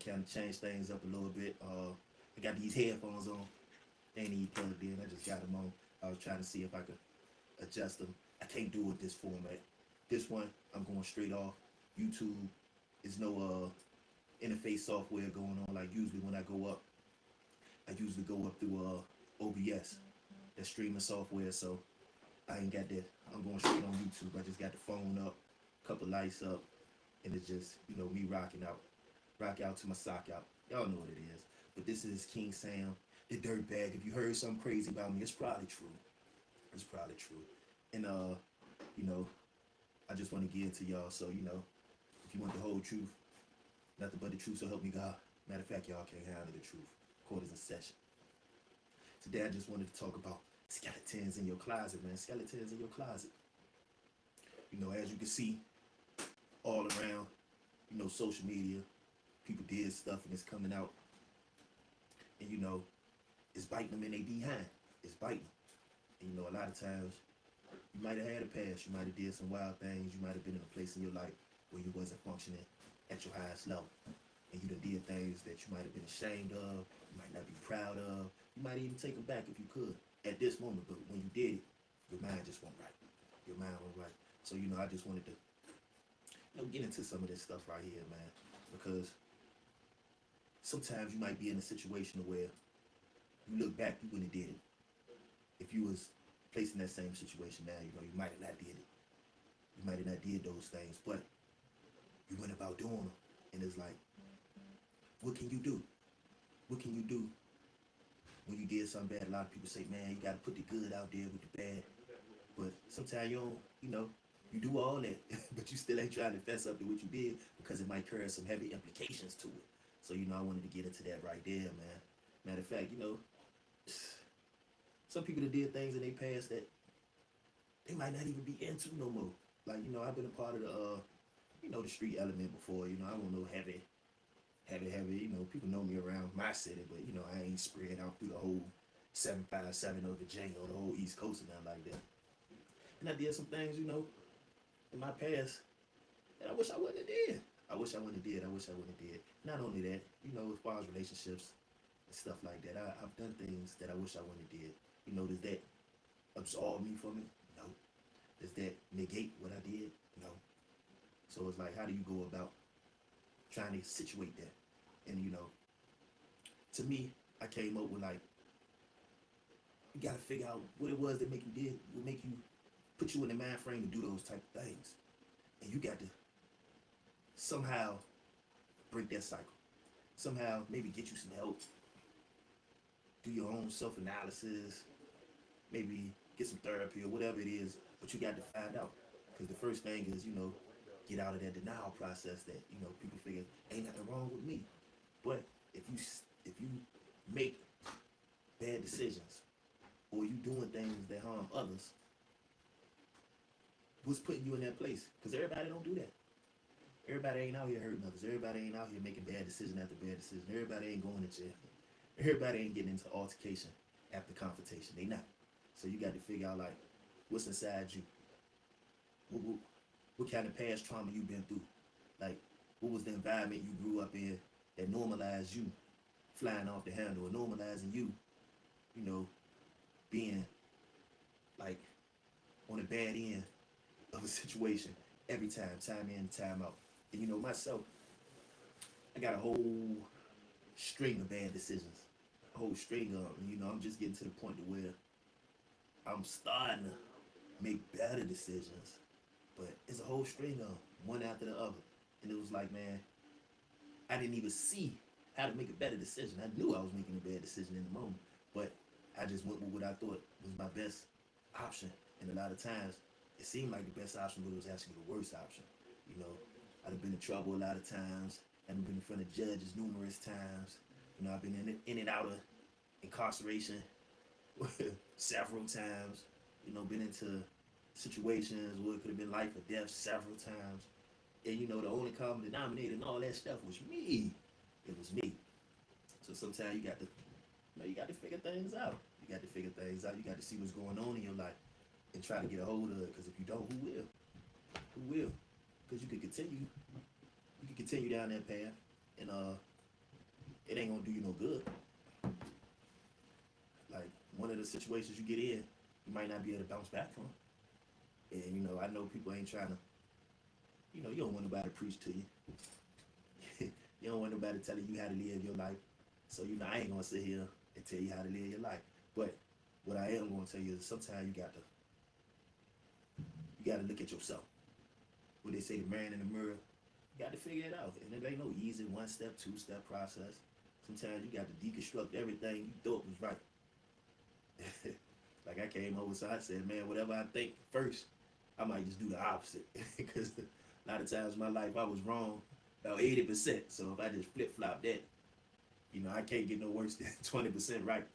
kind of change things up a little bit. I got these headphones on. They ain't even plugged in. I just got them on. I was trying to see if I could adjust them. I can't do it this format. This one, I'm going straight off YouTube. There's no interface software going on. Like usually when I go up, I usually go up through OBS, that streaming software. So I ain't got that. I'm going straight on YouTube. I just got the phone up, couple lights up, and it's just me rocking out, rock out to my sock out. Y'all know what it is. But this is King Sam, the dirtbag. If you heard something crazy about me, it's probably true. It's probably true. And you know, I just want to give it to y'all. So if you want the whole truth, nothing but the truth, so help me God. Matter of fact, y'all can't handle the truth. Court is in session. Today I just wanted to talk about skeletons in your closet, man. Skeletons in your closet. As you can see, all around, social media, people did stuff and it's coming out. And it's biting them in their behind. It's biting them. And a lot of times, you might have had a past. You might have did some wild things. You might have been in a place in your life where you wasn't functioning at your highest level. And you done did things that you might have been ashamed of, you might not be proud of. You might even take them back if you could at this moment. But when you did it, your mind just went right. Your mind went right. So, I just wanted to get into some of this stuff right here, man. Because sometimes you might be in a situation where you look back, you wouldn't have did it. If you was placed in that same situation now, you might have not did it. You might have not did those things, but you went about doing them. And it's like, what can you do? What can you do when you did something bad? A lot of people say, man, you got to put the good out there with the bad. But sometimes you don't, you do all that, but you still ain't trying to fess up to what you did because it might carry some heavy implications to it. So, I wanted to get into that right there, man. Matter of fact, some people that did things in their past that they might not even be into no more. Like, I've been a part of the street element before. I don't know heavy. People know me around my city, but I ain't spread out through the whole 757 or Virginia or the whole East Coast or nothing like that. And I did some things, in my past that I wish I wouldn't have did. I wish I wouldn't have did. I wish I wouldn't have did. Not only that, as far as relationships and stuff like that, I've done things that I wish I wouldn't have did. Does that absolve me from it? No. Does that negate what I did? No. So it's like, how do you go about trying to situate that? And to me, I came up with like, you gotta figure out what it was that would make you put you in the mind frame to do those type of things. And you got to somehow break that cycle. Somehow maybe get you some help. Do your own self-analysis. Maybe get some therapy or whatever it is. But you got to find out. Because the first thing is, get out of that denial process that, people figure ain't nothing wrong with me. But if you make bad decisions or you doing things that harm others, what's putting you in that place? Because everybody don't do that. Everybody ain't out here hurting others. Everybody ain't out here making bad decision after bad decision. Everybody ain't going to jail. Everybody ain't getting into altercation after confrontation. They not. So you got to figure out like what's inside you. What kind of past trauma you been through? Like what was the environment you grew up in that normalized you flying off the handle or normalizing you, being like on the bad end of a situation every time in, time out. And myself, I got a whole string of bad decisions. A whole string of them. I'm just getting to the point to where I'm starting to make better decisions. But it's a whole string of them, one after the other. And it was like, man, I didn't even see how to make a better decision. I knew I was making a bad decision in the moment, but I just went with what I thought was my best option. And a lot of times, it seemed like the best option, but it was actually the worst option. I've been in trouble a lot of times. I've been in front of judges numerous times. I've been in and out of incarceration several times. Been into situations where it could have been life or death several times. And the only common denominator and all that stuff was me. It was me. So sometimes you got to figure things out. You got to figure things out. You got to see what's going on in your life and try to get a hold of it. Because if you don't, who will? Who will? Because you can continue down that path and it ain't gonna do you no good. Like one of the situations you get in, you might not be able to bounce back from. And you know, I know people ain't trying to. You know, you don't want nobody to preach to you. You don't want nobody telling you how to live your life. So you know, I ain't gonna sit here and tell you how to live your life. But what I am gonna tell you is sometimes you gotta look at yourself. What they say, the man in the mirror, you got to figure it out. And it ain't no easy 1 step, 2 step process. Sometimes you got to deconstruct everything you thought was right. Like I came over, so I said, man, whatever I think first, I might just do the opposite. Because a lot of times in my life I was wrong about 80%. So if I just flip flop that, you know, I can't get no worse than 20% right.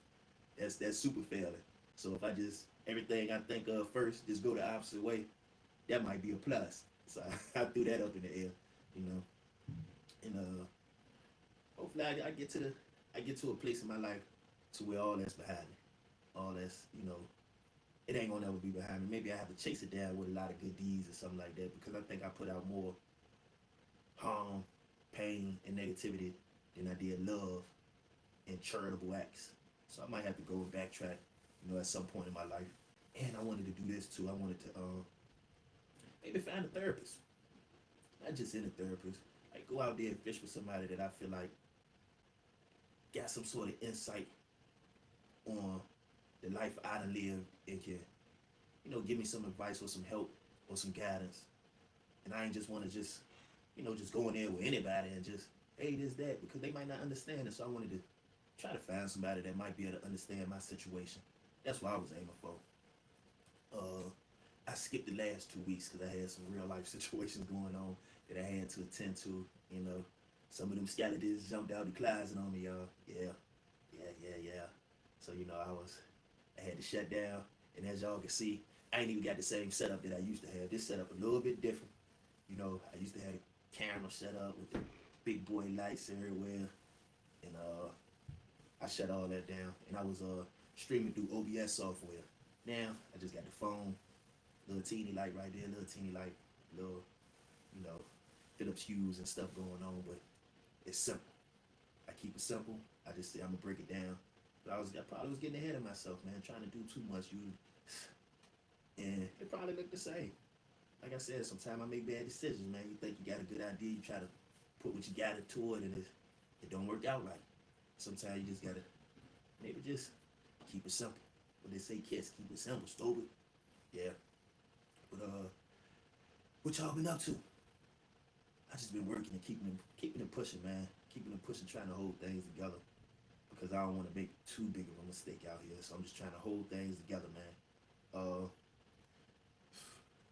That's super failing. So if I just everything I think of first, just go the opposite way, that might be a plus. So I threw that up in the air, you know. And hopefully I get to a place in my life to where all that's behind me. All that's, you know, it ain't gonna ever be behind me. Maybe I have to chase it down with a lot of good deeds or something like that because I think I put out more harm, pain, and negativity than I did love and charitable acts. So I might have to go and backtrack, you know, at some point in my life. And I wanted to do this too. I wanted to maybe find a therapist. Not just any therapist. Like go out there and fish with somebody that I feel like got some sort of insight on the life I done lived and can, you know, give me some advice or some help or some guidance. And I ain't just want to just, you know, just go in there with anybody and just, hey, this, that, because they might not understand it. So I wanted to try to find somebody that might be able to understand my situation. That's what I was aiming for. I skipped the last 2 weeks because I had some real life situations going on that I had to attend to. You know, some of them skeletons jumped out the closet on me, y'all. Yeah. So you know, I had to shut down, and as y'all can see, I ain't even got the same setup that I used to have. This setup a little bit different. You know, I used to have a camera set up with the big boy lights everywhere, and I shut all that down, and I was streaming through OBS software. Now I just got the phone, little teeny light right there, little teeny light, little, you know, Philips Hughes and stuff going on, but it's simple. I keep it simple. I just say I'm gonna break it down. But I probably was getting ahead of myself, man, trying to do too much. And it probably looked the same. Like I said, sometimes I make bad decisions, man. You think you got a good idea, you try to put what you got into it, and it don't work out right. Sometimes you just gotta maybe just keep it simple. When they say kids, keep it simple, stupid. Yeah. But what y'all been up to? I just been working and keeping it pushing, man. Keeping it pushing, trying to hold things together. Because I don't want to make too big of a mistake out here. So I'm just trying to hold things together, man.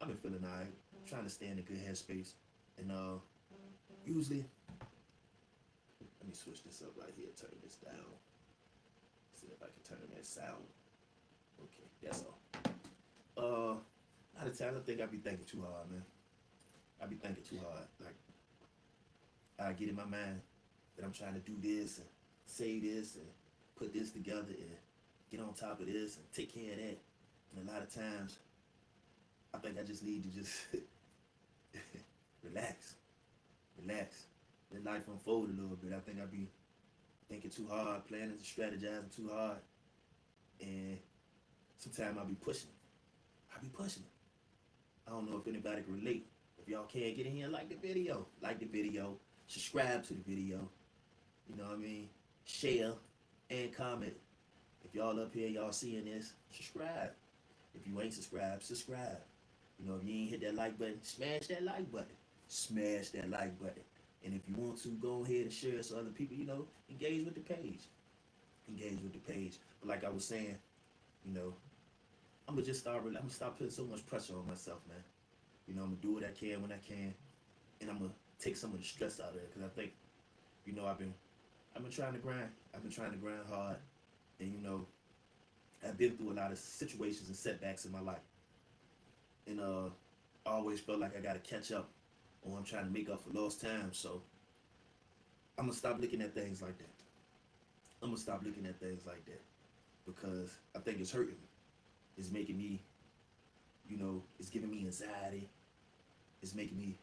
I've been feeling alright. Trying to stay in a good headspace. And usually, let me switch this up right here, turn this down. See if I can turn that sound. Okay, that's all. A lot of times I think I be thinking too hard, man. I be thinking too hard. Like I get in my mind that I'm trying to do this and say this and put this together and get on top of this and take care of that. And a lot of times I think I just need to just relax. Let life unfold a little bit. I think I be thinking too hard, planning and strategizing too hard. And sometimes I be pushing it. I don't know if anybody can relate. If y'all can't get in here and like the video, subscribe to the video, you know what I mean? Share and comment. If y'all up here, y'all seeing this, subscribe. If you ain't subscribed, subscribe. You know, if you ain't hit that like button, smash that like button. Smash that like button. And if you want to, go ahead and share it so other people, you know, engage with the page. But like I was saying, you know, I'm gonna stop putting so much pressure on myself, man. You know, I'm gonna do what I can when I can, and I'm gonna take some of the stress out of it. Cause I think, you know, I've been trying to grind. I've been trying to grind hard, and you know, I've been through a lot of situations and setbacks in my life, and I always felt like I gotta catch up, or I'm trying to make up for lost time. So I'm gonna stop looking at things like that. Because I think it's hurting me. It's making me, you know, it's giving me anxiety. It's making me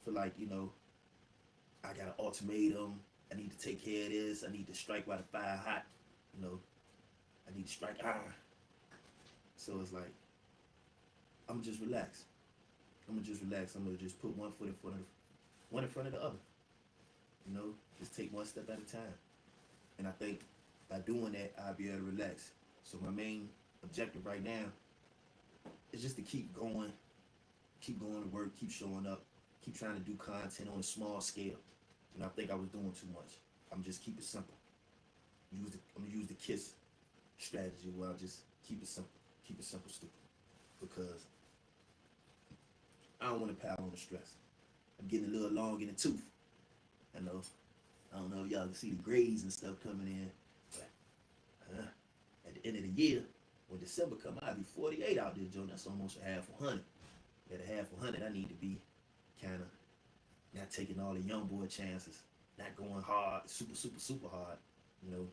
feel like, you know, I got an ultimatum. I need to take care of this. I need to strike while the fire hot. You know, I need to strike iron. So it's like I'm just relax. I'm gonna just relax. I'm gonna just put one foot in front of the other. You know, just take one step at a time. And I think by doing that, I'll be able to relax. So my main objective right now is just to keep going to work, keep showing up, keep trying to do content on a small scale. And I think I was doing too much. I'm just keep it simple. I'm gonna use the KISS strategy where I'll just keep it simple, stupid, because I don't want to pile on the stress. I'm getting a little long in the tooth. I know. I don't know if y'all can see the grades and stuff coming in, but at the end of the year, when December come out, I'll be 48 out there, Joe. That's almost a half a hundred. At a half a hundred, I need to be kind of not taking all the young boy chances, not going hard, super hard. You know,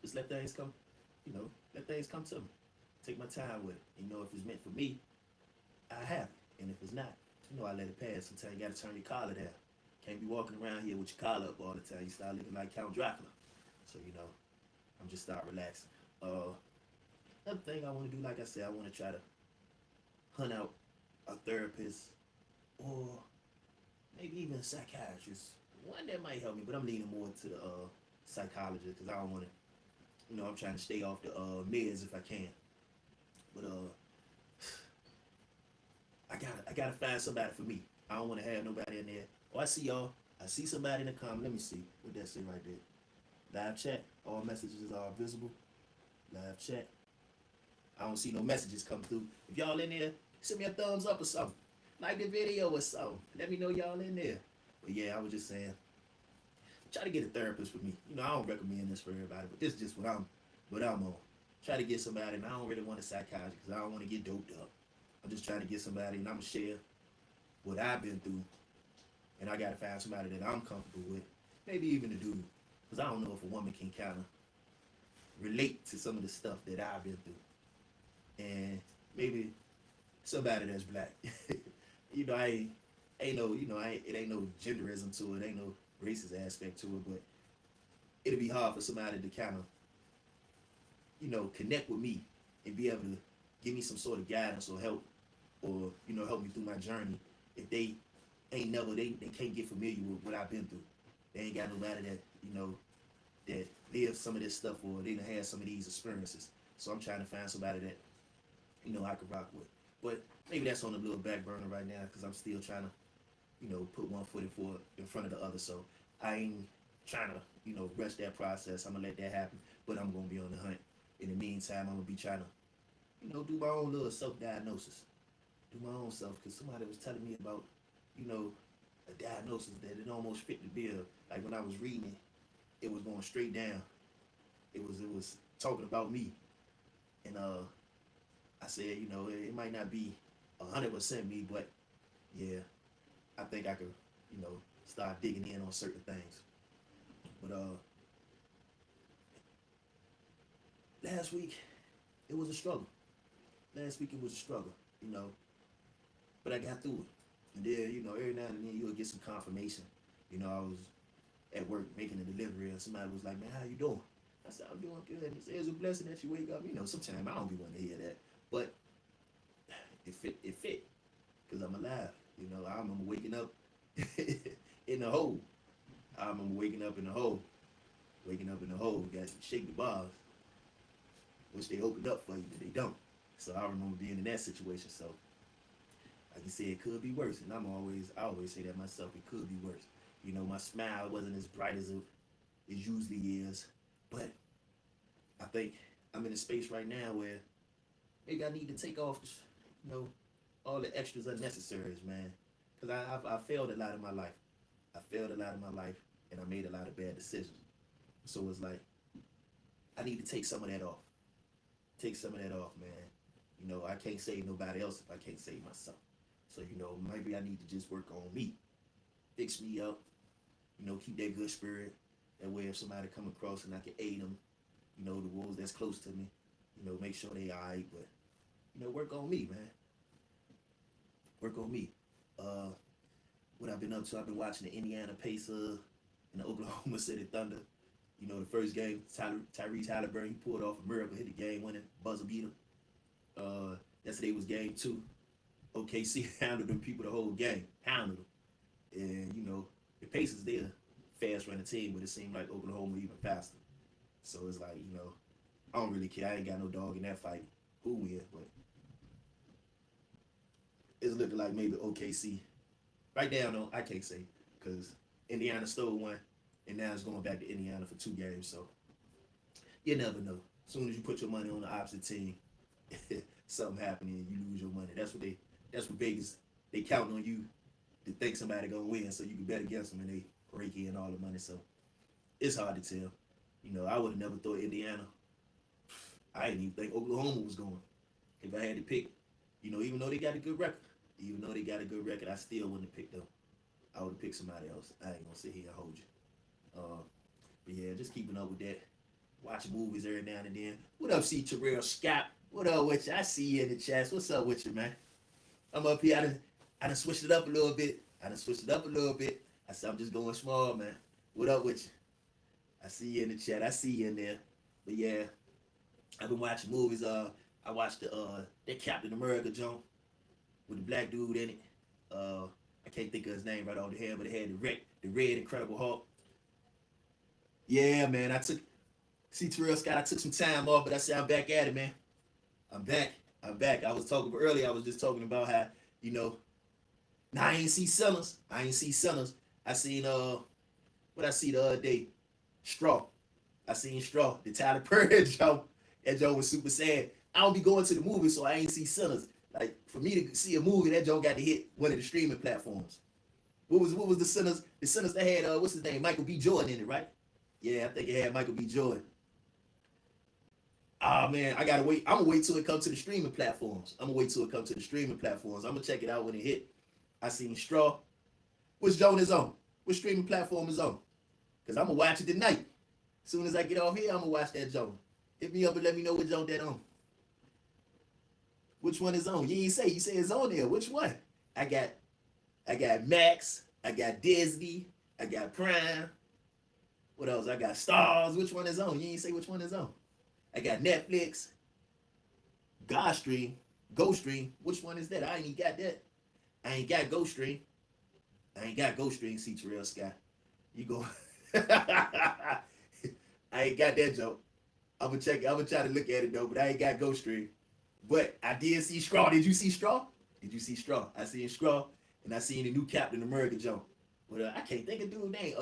just let things come. You know, let things come to me. Take my time with it. You know, if it's meant for me, I have it, and if it's not, you know, I let it pass. Sometimes you gotta turn your collar down. Can't be walking around here with your collar up all the time. You start looking like Count Dracula. So you know, I'm just start relaxing. Another thing I want to do, like I said, I want to try to hunt out a therapist or maybe even a psychiatrist. One that might help me, but I'm leaning more to the psychologist because I don't want to. You know, I'm trying to stay off the meds if I can. But I gotta find somebody for me. I don't want to have nobody in there. Oh, I see y'all. I see somebody in the comment. Let me see what that say right there. Live chat. All messages are visible. Live chat. I don't see no messages come through. If y'all in there, send me a thumbs up or something. Like the video or something. Let me know y'all in there. But yeah, I was just saying, try to get a therapist for me. You know, I don't recommend this for everybody, but this is just what I'm on. Try to get somebody, and I don't really want a psychiatrist because I don't want to get doped up. I'm just trying to get somebody, and I'm gonna share what I've been through, and I gotta find somebody that I'm comfortable with. Maybe even a dude, because I don't know if a woman can kind of relate to some of the stuff that I've been through, and maybe somebody that's black. You know, it ain't no genderism to it, ain't no racist aspect to it, but it'll be hard for somebody to kind of, you know, connect with me and be able to give me some sort of guidance or help, or you know, help me through my journey if they they can't get familiar with what I've been through. They ain't got nobody that, you know, that lived some of this stuff or they done had some of these experiences. So I'm trying to find somebody that, you know, I could rock with. But maybe that's on a little back burner right now because I'm still trying to, you know, put one foot in front of the other. So I ain't trying to, you know, rush that process. I'm gonna let that happen, but I'm gonna be on the hunt. In the meantime, I'm gonna be trying to, you know, do my own little self-diagnosis, do my own self. Because somebody was telling me about, you know, a diagnosis that it almost fit the bill. Like when I was reading it was going straight down. It was talking about me, and I said, you know, it might not be 100% me, but yeah, I think I could, you know, start digging in on certain things. But last week it was a struggle. Last week it was a struggle, you know, but I got through it. And then, you know, every now and then you'll get some confirmation. You know, I was at work making a delivery, and somebody was like, "Man, how you doing?" I said, "I'm doing good." And he said, "It's a blessing that you wake up." You know, sometimes I don't be wanting to hear that, but it fit. It fit because I'm alive. You know, I remember waking up in the hole. I remember waking up in the hole. Waking up in the hole, got to shake the bars, which they opened up for you, but they don't. So I remember being in that situation. So like you said, it could be worse, and I always say that myself. It could be worse. You know, my smile wasn't as bright as it usually is, but I think I'm in a space right now where maybe I need to take off, you know, all the extras unnecessaries, man. Because I failed a lot in my life. I failed a lot in my life, and I made a lot of bad decisions. So it's like I need to take some of that off. Take some of that off, man. You know, I can't save nobody else if I can't save myself. So you know, maybe I need to just work on me, fix me up. You know, keep that good spirit. That way, if somebody come across and I can aid them, you know, the ones that's close to me, you know, make sure they alright. But you know, work on me, man. Work on me. Uh, what I've been up to, I've been watching the Indiana Pacers in the Oklahoma City Thunder. You know, the first game, Tyrese Halliburton, he pulled off a miracle, hit the game-winning buzzer beater. Yesterday was game two. OKC handled them people the whole game, handled them. And, you know, the Pacers, they're a fast-running team, but it seemed like Oklahoma even faster. So it's like, you know, I don't really care. I ain't got no dog in that fight. Who win? But it's looking like maybe OKC. Right now, though, I can't say because Indiana stole one, and now it's going back to Indiana for 2 games. So you never know. As soon as you put your money on the opposite team, something happening and you lose your money. That's what Vegas, they count on you to think somebody gonna win, so you can bet against them and they rake in all the money. So it's hard to tell. You know, I would have never thought Indiana. I didn't even think Oklahoma was going. If I had to pick, you know, even though they got a good record, I still wouldn't have picked them. I would have picked somebody else. I ain't gonna sit here and hold you. But yeah, just keeping up with that. Watching movies every now and then. What up, C. Terrell Scott? What up with you? I see you in the chats. What's up with you, man? I'm up here. I done switched it up a little bit. I said I'm just going small, man. What up with you? I see you in the chat. I see you in there. But yeah, I've been watching movies. I watched that Captain America joint with the black dude in it. I can't think of his name right off the head, but it had the red Incredible Hulk. Yeah, man. I took some time off, but I said I'm back at it, man. I'm back. I was talking earlier. I was just talking about how, you know, now I ain't see Sinners. I seen what I see the other day, Straw. I seen Straw, the Tyler Perry joke. That joke was super sad. I don't be going to the movie, so I ain't see Sinners. Like, for me to see a movie, that joke got to hit one of the streaming platforms. What was the Sinners? The Sinners that had what's his name? Michael B. Jordan in it, right? Yeah, I think it had Michael B. Jordan. Oh man, I gotta wait. I'm gonna wait till it comes to the streaming platforms. I'm gonna check it out when it hit. I seen Straw. Which joint is on? Which streaming platform is on? Because I'm gonna watch it tonight. As soon as I get off here, I'm gonna watch that joint. Hit me up and let me know what joint that on. Which one is on? You ain't say. You say it's on there. Which one? I got Max. I got Disney. I got Prime. What else? I got Stars. Which one is on? You ain't say which one is on. I got Netflix, GoStream, Which one is that? I ain't even got that. I ain't got GoStream. See Terrell Scott. You go. I ain't got that joke. I'm gonna check it. I'm gonna try to look at it though, but I ain't got GoStream. But I did see Straw. Did you see Straw? I seen Straw, and I seen the new Captain America joke. But I can't think of dude's name.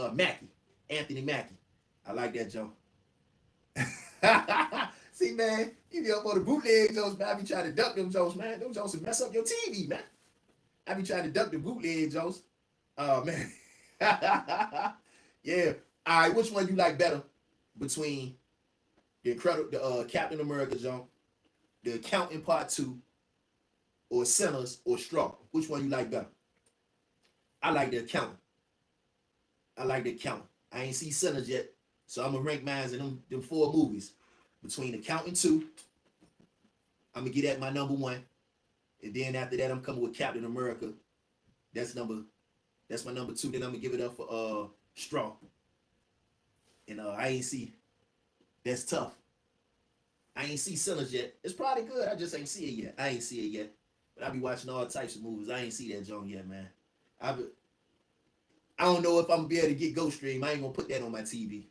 Anthony Mackie. I like that joke. See, man, you be up on the bootleg jokes, man. I be trying to duck them jokes, man. Them jokes will mess up your TV, man. I be trying to duck the bootleg jokes. Oh, man. Yeah. All right, which one you like better between the Captain America joke, the Accountant Part 2, or Sinners, or Straw? Which one you like better? I like the Accountant. I ain't see Sinners yet, so I'm going to rank mine in them 4 movies. Between Accountant 2, I'm going to get at my number 1. And then after that, I'm coming with Captain America. That's my number 2. Then I'm going to give it up for Straw. And I ain't see. That's tough. I ain't see Sinners yet. It's probably good. I just ain't see it yet. But I be watching all types of movies. I ain't see that joint yet, man. I don't know if I'm going to be able to get GoStream. I ain't going to put that on my TV.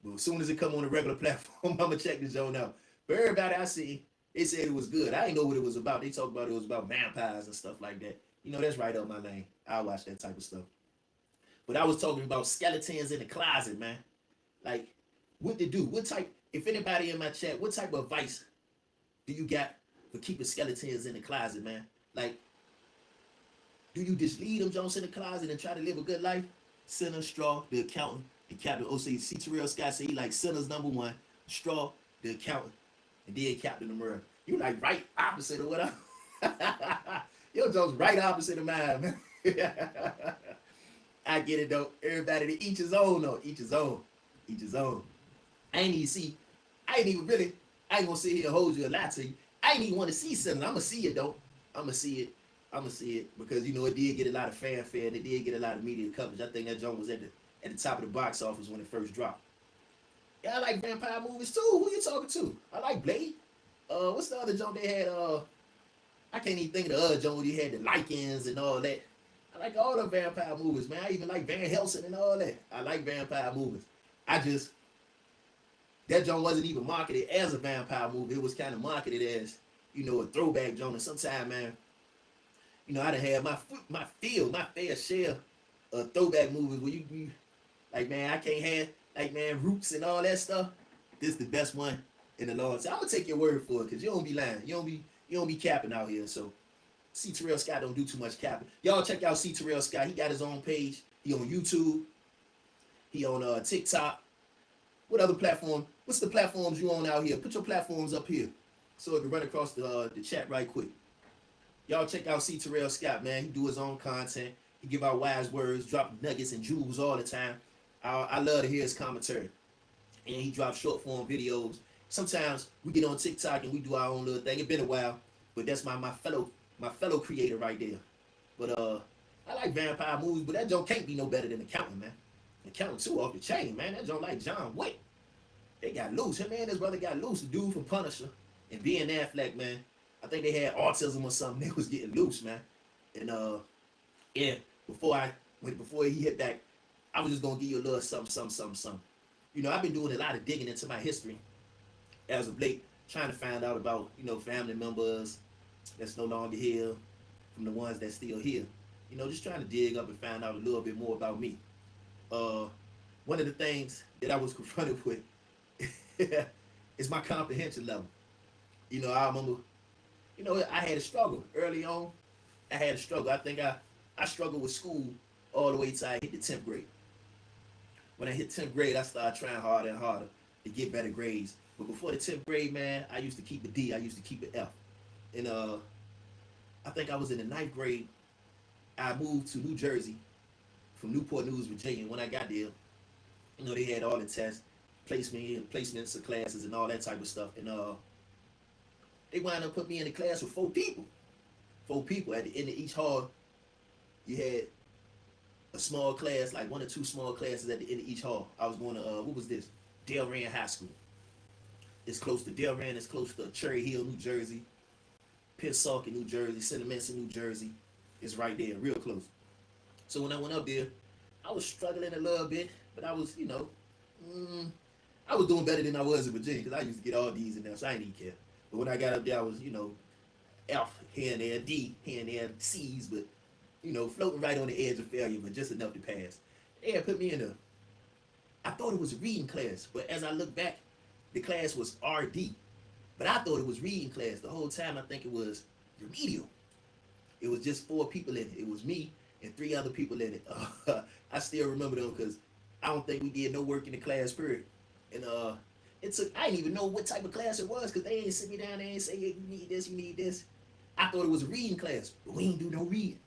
But as soon as it come on a regular platform, I'm going to check the joint out. But everybody I see, they said it was good. I didn't know what it was about. They talked about it was about vampires and stuff like that. You know, that's right up my lane. I watch that type of stuff. But I was talking about skeletons in the closet, man. Like, what to do? What type, if anybody in my chat, what type of advice do you got for keeping skeletons in the closet, man? Like, do you just leave them Jones in the closet and try to live a good life? Sinner, Straw, the Accountant, the Captain. C. Terrell Scott said he like Sinner's number 1, Straw, the Accountant, and then Captain America. You like right opposite of what I. Your Jones right opposite of mine, man. I get it though. Everybody to each his own though. Each his own. I ain't gonna sit here and hold you a lie to you. I ain't even want to see something. I'ma see it though. I'ma see it because you know it did get a lot of fanfare and it did get a lot of media coverage. I think that joint was at at the top of the box office when it first dropped. Yeah, I like vampire movies too. Who you talking to? I like Blade. What's the other joint they had? I can't even think of the other joint where they had the Lycans and all that. I like all the vampire movies, man. I even like Van Helsing and all that. I like vampire movies. I just that joint wasn't even marketed as a vampire movie. It was kind of marketed as, a throwback joint. And sometimes, man, I done had my fair share of throwback movies where you like, man, I can't have like, man, Roots and all that stuff. This is the best one in the long time. I'm gonna take your word for it because you don't be lying. You don't be capping out here. So C. Terrell Scott don't do too much capping. Y'all check out C. Terrell Scott. He got his own page. He on YouTube. He on TikTok. What other platform? What's the platforms you on out here? Put your platforms up here so it can run across the chat right quick. Y'all check out C. Terrell Scott, man. He do his own content. He give out wise words, drop nuggets and jewels all the time. I love to hear his commentary. And he drops short form videos. Sometimes we get on TikTok and we do our own little thing. It's been a while, but that's my fellow creator right there. But I like vampire movies, but that joint can't be no better than Accountant, man. Accountant 2 off the chain, man. That joint like John Wick. They got loose. Him and his brother got loose. The dude from Punisher and Ben Affleck, man. I think they had autism or something. They was getting loose, man. And yeah, before he hit back, I was just gonna give you a little something. I've been doing a lot of digging into my history as of late, trying to find out about, family members that's no longer here from the ones that's still here. Just trying to dig up and find out a little bit more about me. One of the things that I was confronted with is my comprehension level. I remember, I had a struggle early on. I had a struggle. I think I struggled with school all the way till I hit the 10th grade. When I hit 10th grade, I started trying harder and harder to get better grades. But before the 10th grade, man, I used to keep a D. I used to keep an F. And I think I was in the 9th grade. I moved to New Jersey from Newport News, Virginia. When I got there, they had all the tests, placements of classes and all that type of stuff. And they wound up putting me in a class with 4 people. 4 people. At the end of each hall, you had a small class, like 1 or 2 small classes at the end of each hall. I was going to, what was this? Delran High School. It's close to Delran. It's close to Cherry Hill, New Jersey. Pensacola, New Jersey. Cinemason, New Jersey. It's right there, real close. So when I went up there, I was struggling a little bit, but I was, I was doing better than I was in Virginia because I used to get all D's in there, so I didn't even care. But when I got up there, I was, F here and there, D here and there, C's, but, floating right on the edge of failure, but just enough to pass. They had put me in I thought it was a reading class, but as I look back, the class was RD. But I thought it was reading class. The whole time I think it was remedial. It was just 4 people in it. It was me and 3 other people in it. I still remember them because I don't think we did no work in the class period. And I didn't even know what type of class it was because they ain't sit me down there and say, hey, you need this, you need this. I thought it was a reading class, but we ain't do no reading.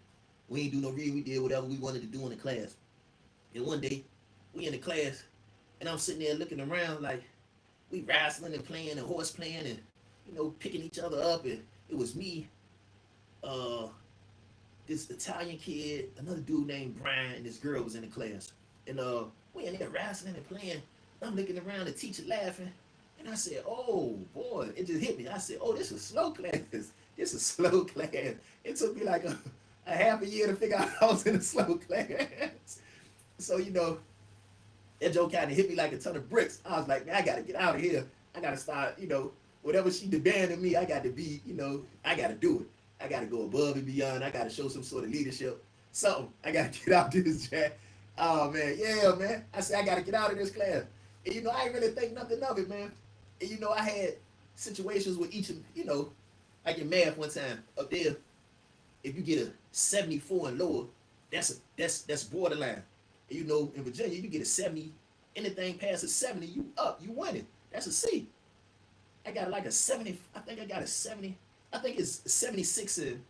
We did whatever we wanted to do in the class. And one day, we in the class, and I'm sitting there looking around like we wrestling and playing and horse playing and, picking each other up. And it was me, this Italian kid, another dude named Brian, and this girl was in the class. And we in there wrestling and playing. I'm looking around, the teacher laughing. And I said, oh, boy, it just hit me. I said, oh, this is slow class. This is slow class. It took me like a half a year to figure out I was in a slow class. So, that joke kind of hit me like a ton of bricks. I was like, man, I got to get out of here. I got to start, whatever she demanded me, I got to be, I got to do it. I got to go above and beyond. I got to show some sort of leadership. Something. I got to get out of this chat. Oh, man. Yeah, man. I said, I got to get out of this class. And, I ain't really think nothing of it, man. And, I had situations with each of, like in math one time up there, if you get a 74 and lower, that's borderline. And, in Virginia, you get a 70, anything past a 70, you up, you winning. That's a C. I got like a 70, I think I got a 70, I think it's 76 and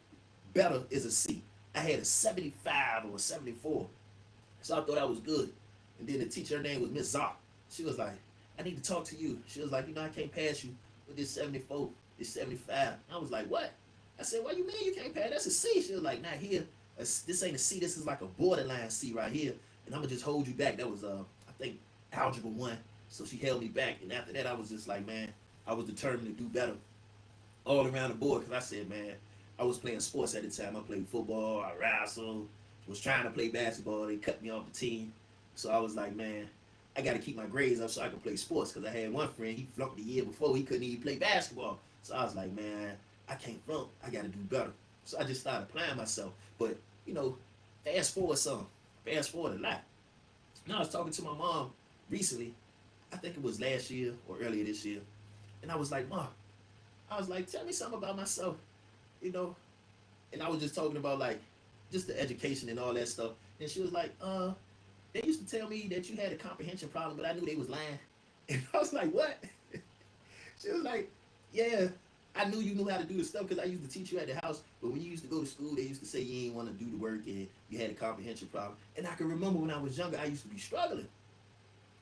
better is a C. I had a 75 or a 74. So I thought I was good. And then the teacher, her name was Miss Zock. She was like, I need to talk to you. She was like, I can't pass you with this 74, this 75. I was like, what? I said, what you mean you can't pass? That's a C. She was like, not here. This ain't a C. This is like a borderline C right here. and I'm gonna just hold you back. That was I think algebra one. So she held me back, and after that, I was just like, man, I was determined to do better all around the board. Cause I said, man, I was playing sports at the time. I played football, I wrestled, was trying to play basketball. They cut me off the team, so I was like, man, I got to keep my grades up so I can play sports. Cause I had one friend, he flunked the year before, he couldn't even play basketball. So I was like, man, I can't flunk. I got to do better. So I just started applying myself. But you know, fast forward some, fast forward a lot. Now I was talking to my mom recently. I think it was last year or earlier this year, and I was like, Mom, I was like, tell me something about myself, you know. And I was just talking about like just the education and all that stuff. And she was like, they used to tell me that you had a comprehension problem, but I knew they was lying. And I was like, what? She was like, yeah, I knew you knew how to do the stuff because I used to teach you at the house. But when you used to go to school, they used to say you didn't want to do the work and you had a comprehension problem. And I can remember when I was younger, I used to be struggling.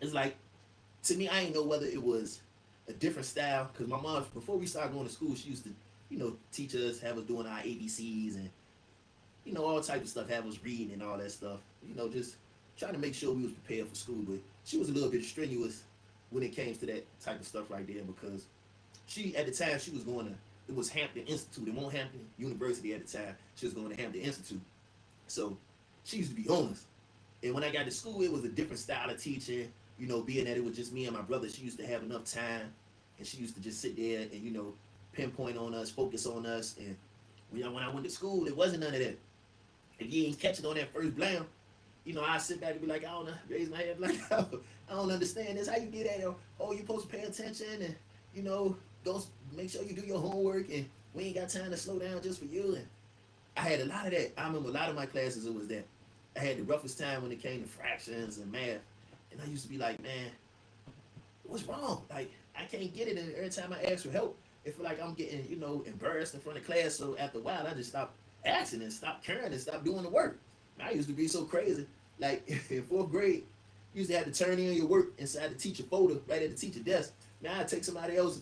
It's like, to me, I didn't know whether it was a different style because my mom, before we started going to school, she used to, teach us, have us doing our ABCs and all types of stuff, have us reading and all that stuff. Just trying to make sure we was prepared for school. But she was a little bit strenuous when it came to that type of stuff right there because she, at the time, she was going to, it was Hampton Institute. It wasn't Hampton University at the time. She was going to Hampton Institute. So she used to be on us. And when I got to school, it was a different style of teaching. Being that it was just me and my brother, she used to have enough time, and she used to just sit there and pinpoint on us, focus on us. And when I went to school, it wasn't none of that. If you ain't catching on that first blam, I sit back and be like, I don't know, raise my head like, I don't understand this. How you get that? Oh, you supposed to pay attention and go make sure you do your homework, and we ain't got time to slow down just for you. And I had a lot of that. I remember a lot of my classes, it was that. I had the roughest time when it came to fractions and math. And I used to be like, man, what's wrong? Like, I can't get it. And every time I ask for help, it feel like I'm getting, embarrassed in front of class. So after a while, I just stopped asking and stopped caring and stopped doing the work. I used to be so crazy. Like, in fourth grade, you used to have to turn in your work inside the teacher folder right at the teacher desk. Now I take somebody else,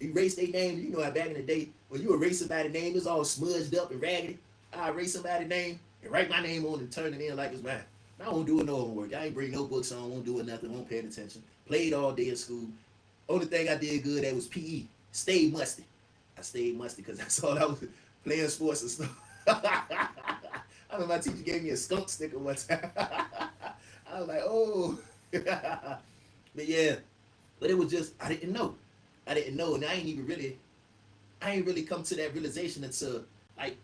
erase their name. You know how back in the day, when you erase somebody's name, it's all smudged up and raggedy. I erase somebody's name and write my name on it and turn it in like it's mine. I won't do no homework. I ain't bring no books on, won't do it nothing, won't pay attention. Played all day in school. Only thing I did good at was PE. Stayed musty. I stayed musty because that's all I was playing sports and stuff. I remember my teacher gave me a skunk sticker one time. I was like, oh. But yeah, but it was just, I didn't know. I didn't know, and I ain't really come to that realization until like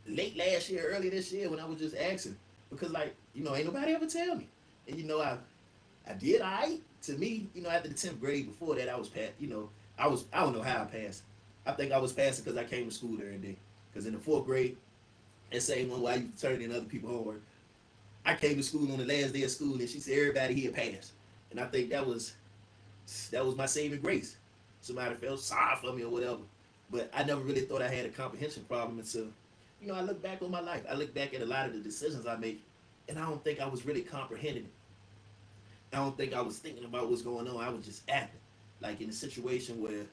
late last year, early this year when I was just asking. Because like, ain't nobody ever tell me. And I did all right. To me, after the 10th grade, before that I was I don't know how I passed. I think I was passing because I came to school every day. Because in the 4th grade, that same one where I used to turn in other people's homework, I came to school on the last day of school and she said everybody here passed. And I think that was my saving grace. Somebody felt sorry for me or whatever. But I never really thought I had a comprehension problem until I look back on my life. I look back at a lot of the decisions I make, and I don't think I was really comprehending it. I don't think I was thinking about what's going on. I was just acting. Like in a situation where,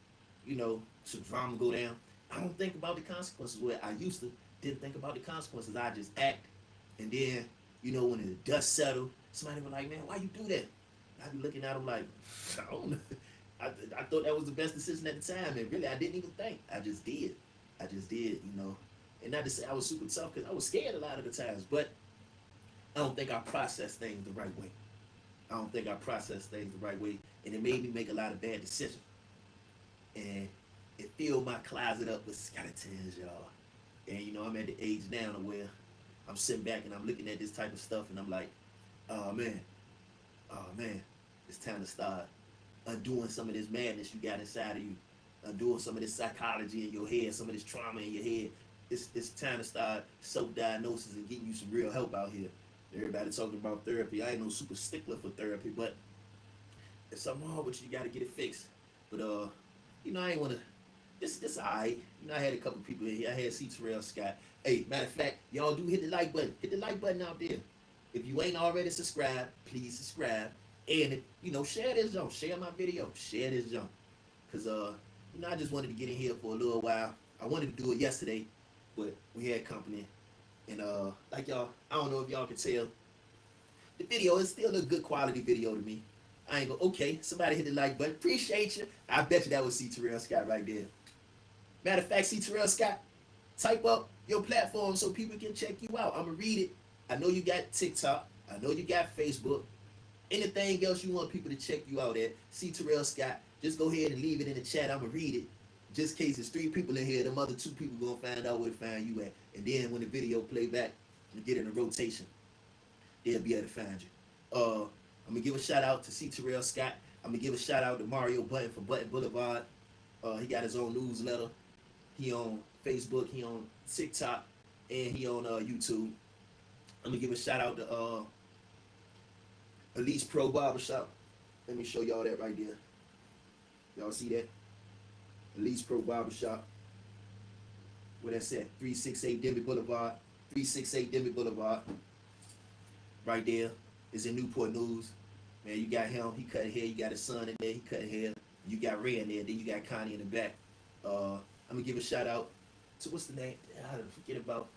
some drama go down, I don't think about the consequences. Where I used to didn't think about the consequences. I just act. And then, when the dust settled, somebody was like, man, why you do that? I'd be looking at them like, I don't know. I thought that was the best decision at the time, and really I didn't even think. I just did. And not to say I was super tough because I was scared a lot of the times, but I don't think I processed things the right way. And it made me make a lot of bad decisions. And it filled my closet up with skeletons, y'all. And I'm at the age now where I'm sitting back and I'm looking at this type of stuff and I'm like, oh man, it's time to start undoing some of this madness you got inside of you, undoing some of this psychology in your head, some of this trauma in your head. It's time to start self-diagnosis and getting you some real help out here. Everybody talking about therapy. I ain't no super stickler for therapy, but if something wrong with you, you got to get it fixed. But I ain't want to. This alright. I had a couple people in here. I had C. Terrell Scott. Hey, matter of fact, y'all do hit the like button. Hit the like button out there. If you ain't already subscribed, please subscribe. And share this junk. Share my video. Share this junk. Cause I just wanted to get in here for a little while. I wanted to do it yesterday, but we had company. And like y'all, I don't know if y'all can tell, The video is still a good quality video to me. I ain't go, okay, somebody hit the like button. Appreciate you. I bet you that was C. Terrell Scott right there. Matter of fact, C. Terrell Scott, type up your platform so people can check you out. I'm going to read it. I know you got TikTok. I know you got Facebook. Anything else you want people to check you out at, C. Terrell Scott, just go ahead and leave it in the chat. I'm going to read it. Just in case there's 3 people in here, them other 2 people going to find out where to find you at. And then when the video play back and get in a rotation, they'll be able to find you. I'm going to give a shout out to C. Terrell Scott. I'm going to give a shout out to Mario Button for Button Boulevard. He got his own newsletter. He on Facebook, he on TikTok, and he on YouTube. I'm going to give a shout out to Elise Pro Barbershop. Let me show y'all that right there. Y'all see that? Elise Pro Barbershop. Where that's at? 368 Denby Boulevard. 368 Denby Boulevard. Right there. It's in Newport News. Man, you got him. He cut hair. You got his son in there. He cut hair. You got Ray in there. Then you got Connie in the back. I'm going to give a shout out to, what's the name? I don't forget about.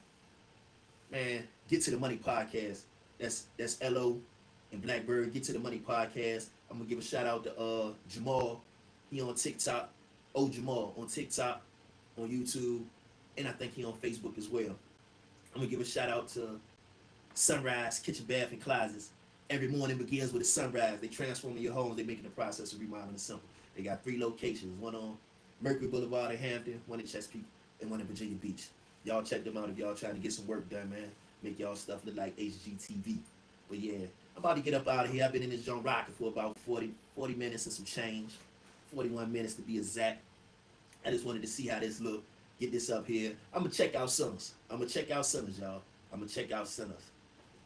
Man, Get to the Money Podcast. That's LO and Blackbird. Get to the Money Podcast. I'm going to give a shout out to Jamal. He on TikTok. Jamal on TikTok, on YouTube, and I think he on Facebook as well. I'm going to give a shout out to Sunrise Kitchen, Bath, and Closets. Every morning begins with a sunrise. They transforming your homes. They're making the process of remodeling simple. They got 3 locations, one on Mercury Boulevard in Hampton, one in Chesapeake, and one in Virginia Beach. Y'all check them out if y'all trying to get some work done, man. Make y'all stuff look like HGTV. But yeah, I'm about to get up out of here. I've been in this joint rocking for about 40 minutes and some change. 41 minutes to be exact. I just wanted to see how this look. Get this up here. I'm going to check out Sinners. I'm going to check out Sinners, y'all. I'm going to check out Sinners.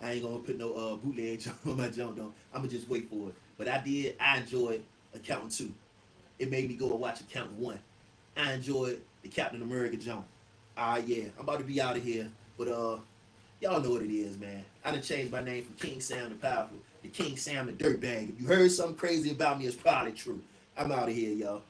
I ain't going to put no bootleg on my junk, though. I'm going to just wait for it. But I enjoyed Accountant 2. It made me go and watch Accountant 1. I enjoyed the Captain America junk. Yeah. I'm about to be out of here. But y'all know what it is, man. I done changed my name from King Sam the Powerful to King Sam the Dirtbag. If you heard something crazy about me, it's probably true. I'm out of here, y'all.